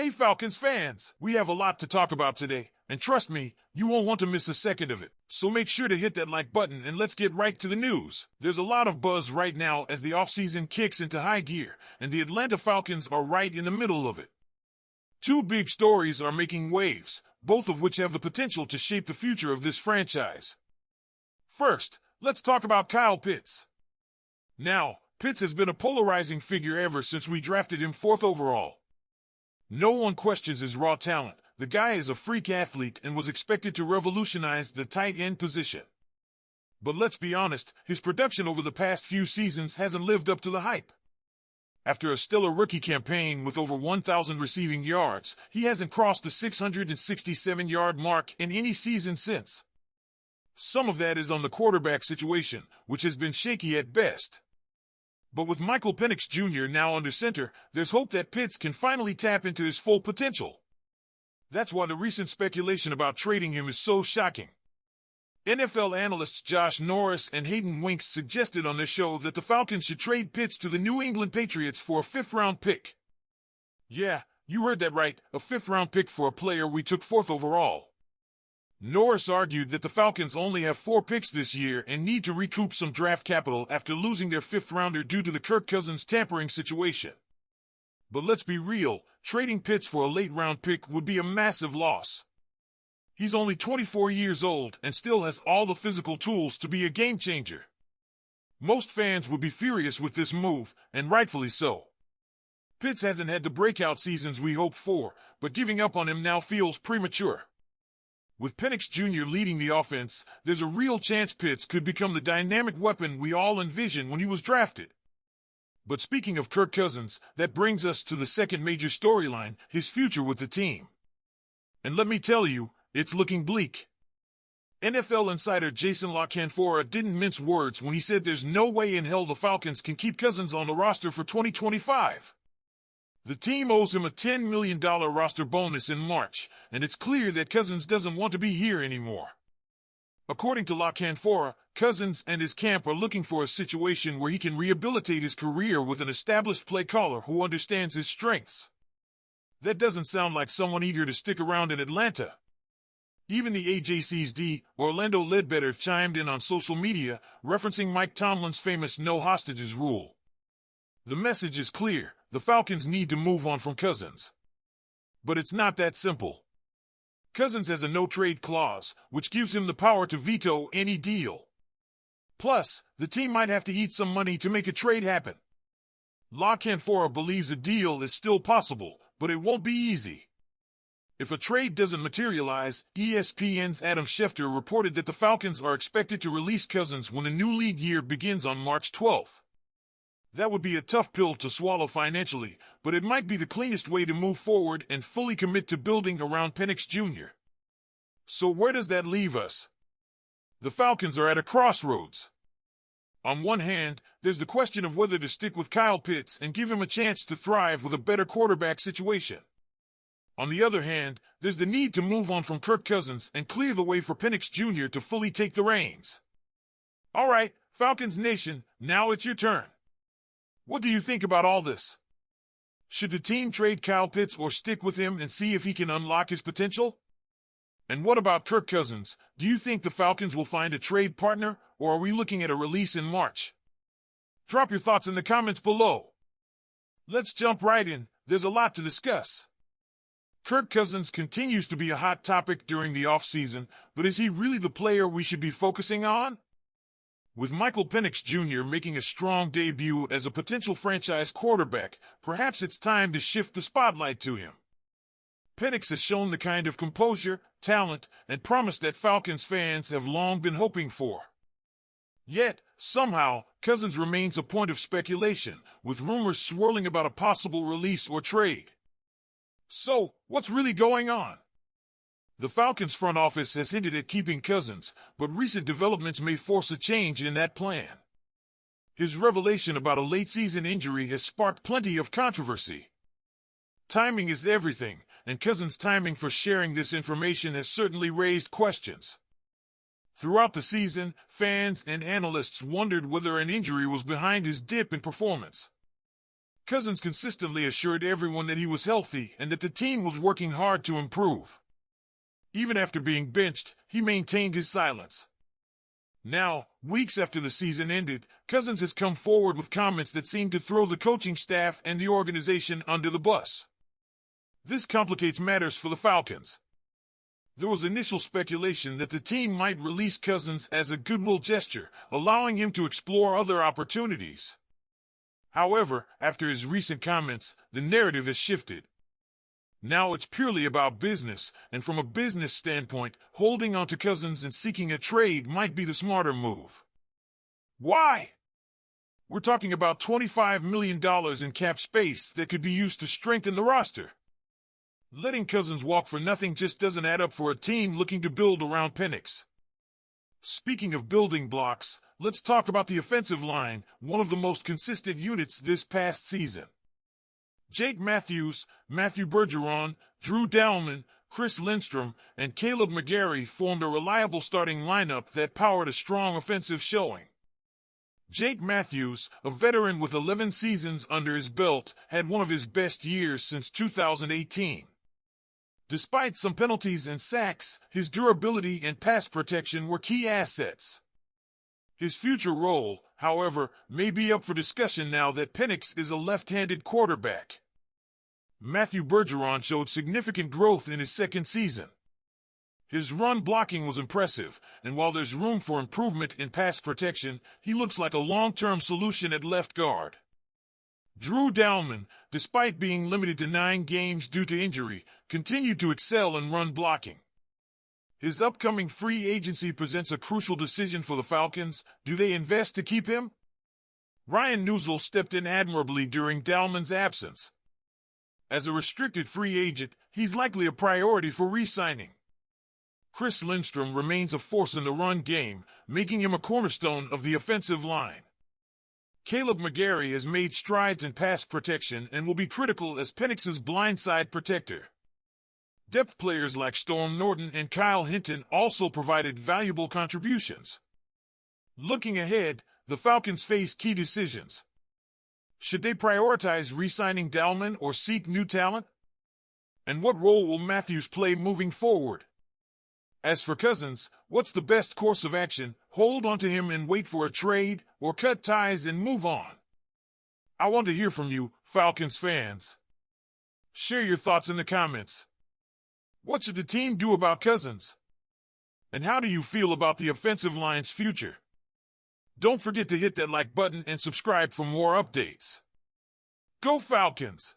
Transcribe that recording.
Hey Falcons fans, we have a lot to talk about today, and trust me, you won't want to miss a second of it. So make sure to hit that like button and let's get right to the news. There's a lot of buzz right now as the offseason kicks into high gear, and the Atlanta Falcons are right in the middle of it. Two big stories are making waves, both of which have the potential to shape the future of this franchise. First, let's talk about Kyle Pitts. Now, Pitts has been a polarizing figure ever since we drafted him 4th overall. No one questions his raw talent. The guy is a freak athlete and was expected to revolutionize the tight end position. But let's be honest, his production over the past few seasons hasn't lived up to the hype. After a stellar rookie campaign with over 1,000 receiving yards, he hasn't crossed the 667-yard mark in any season since. Some of that is on the quarterback situation, which has been shaky at best. But with Michael Penix Jr. now under center, there's hope that Pitts can finally tap into his full potential. That's why the recent speculation about trading him is so shocking. NFL analysts Josh Norris and Hayden Winks suggested on their show that the Falcons should trade Pitts to the New England Patriots for a 5th-round pick. Yeah, you heard that right, a 5th-round pick for a player we took 4th overall. Norris argued that the Falcons only have 4 picks this year and need to recoup some draft capital after losing their 5th-rounder due to the Kirk Cousins tampering situation. But let's be real, trading Pitts for a late-round pick would be a massive loss. He's only 24 years old and still has all the physical tools to be a game-changer. Most fans would be furious with this move, and rightfully so. Pitts hasn't had the breakout seasons we hoped for, but giving up on him now feels premature. With Penix Jr. leading the offense, there's a real chance Pitts could become the dynamic weapon we all envisioned when he was drafted. But speaking of Kirk Cousins, that brings us to the second major storyline, his future with the team. And let me tell you, it's looking bleak. NFL insider Jason La Canfora didn't mince words when he said there's no way in hell the Falcons can keep Cousins on the roster for 2025. The team owes him a $10 million roster bonus in March, and it's clear that Cousins doesn't want to be here anymore. According to La Canfora, Cousins and his camp are looking for a situation where he can rehabilitate his career with an established play caller who understands his strengths. That doesn't sound like someone eager to stick around in Atlanta. Even the AJC's D, Orlando Ledbetter, chimed in on social media, referencing Mike Tomlin's famous no hostages rule. The message is clear. The Falcons need to move on from Cousins. But it's not that simple. Cousins has a no-trade clause, which gives him the power to veto any deal. Plus, the team might have to eat some money to make a trade happen. La Canfora believes a deal is still possible, but it won't be easy. If a trade doesn't materialize, ESPN's Adam Schefter reported that the Falcons are expected to release Cousins when the new league year begins on March 12th. That would be a tough pill to swallow financially, but it might be the cleanest way to move forward and fully commit to building around Penix Jr. So where does that leave us? The Falcons are at a crossroads. On one hand, there's the question of whether to stick with Kyle Pitts and give him a chance to thrive with a better quarterback situation. On the other hand, there's the need to move on from Kirk Cousins and clear the way for Penix Jr. to fully take the reins. All right, Falcons Nation, now it's your turn. What do you think about all this? Should the team trade Kyle Pitts or stick with him and see if he can unlock his potential? And what about Kirk Cousins? Do you think the Falcons will find a trade partner, or are we looking at a release in March? Drop your thoughts in the comments below. Let's jump right in. There's a lot to discuss. Kirk Cousins continues to be a hot topic during the offseason, but is he really the player we should be focusing on? With Michael Penix Jr. making a strong debut as a potential franchise quarterback, perhaps it's time to shift the spotlight to him. Penix has shown the kind of composure, talent, and promise that Falcons fans have long been hoping for. Yet, somehow, Cousins remains a point of speculation, with rumors swirling about a possible release or trade. So, what's really going on? The Falcons front office has hinted at keeping Cousins, but recent developments may force a change in that plan. His revelation about a late-season injury has sparked plenty of controversy. Timing is everything, and Cousins' timing for sharing this information has certainly raised questions. Throughout the season, fans and analysts wondered whether an injury was behind his dip in performance. Cousins consistently assured everyone that he was healthy and that the team was working hard to improve. Even after being benched, he maintained his silence. Now, weeks after the season ended, Cousins has come forward with comments that seem to throw the coaching staff and the organization under the bus. This complicates matters for the Falcons. There was initial speculation that the team might release Cousins as a goodwill gesture, allowing him to explore other opportunities. However, after his recent comments, the narrative has shifted. Now it's purely about business, and from a business standpoint, holding on to Cousins and seeking a trade might be the smarter move. Why? We're talking about $25 million in cap space that could be used to strengthen the roster. Letting Cousins walk for nothing just doesn't add up for a team looking to build around Penix. Speaking of building blocks, let's talk about the offensive line, one of the most consistent units this past season. Jake Matthews, Matthew Bergeron, Drew Dalman, Chris Lindstrom, and Caleb McGarry formed a reliable starting lineup that powered a strong offensive showing. Jake Matthews, a veteran with 11 seasons under his belt, had one of his best years since 2018. Despite some penalties and sacks, his durability and pass protection were key assets. His future role, however, may be up for discussion now that Penix is a left-handed quarterback. Matthew Bergeron showed significant growth in his second season. His run blocking was impressive, and while there's room for improvement in pass protection, he looks like a long-term solution at left guard. Drew Dalman, despite being limited to 9 games due to injury, continued to excel in run blocking. His upcoming free agency presents a crucial decision for the Falcons. Do they invest to keep him? Ryan Newsel stepped in admirably during Dalman's absence. As a restricted free agent, he's likely a priority for re-signing. Chris Lindstrom remains a force in the run game, making him a cornerstone of the offensive line. Caleb McGarry has made strides in pass protection and will be critical as Penix's blindside protector. Depth players like Storm Norton and Kyle Hinton also provided valuable contributions. Looking ahead, the Falcons face key decisions. Should they prioritize re-signing Dalman or seek new talent? And what role will Matthews play moving forward? As for Cousins, what's the best course of action? Hold on to him and wait for a trade, or cut ties and move on? I want to hear from you, Falcons fans. Share your thoughts in the comments. What should the team do about Cousins? And how do you feel about the offensive line's future? Don't forget to hit that like button and subscribe for more updates. Go Falcons!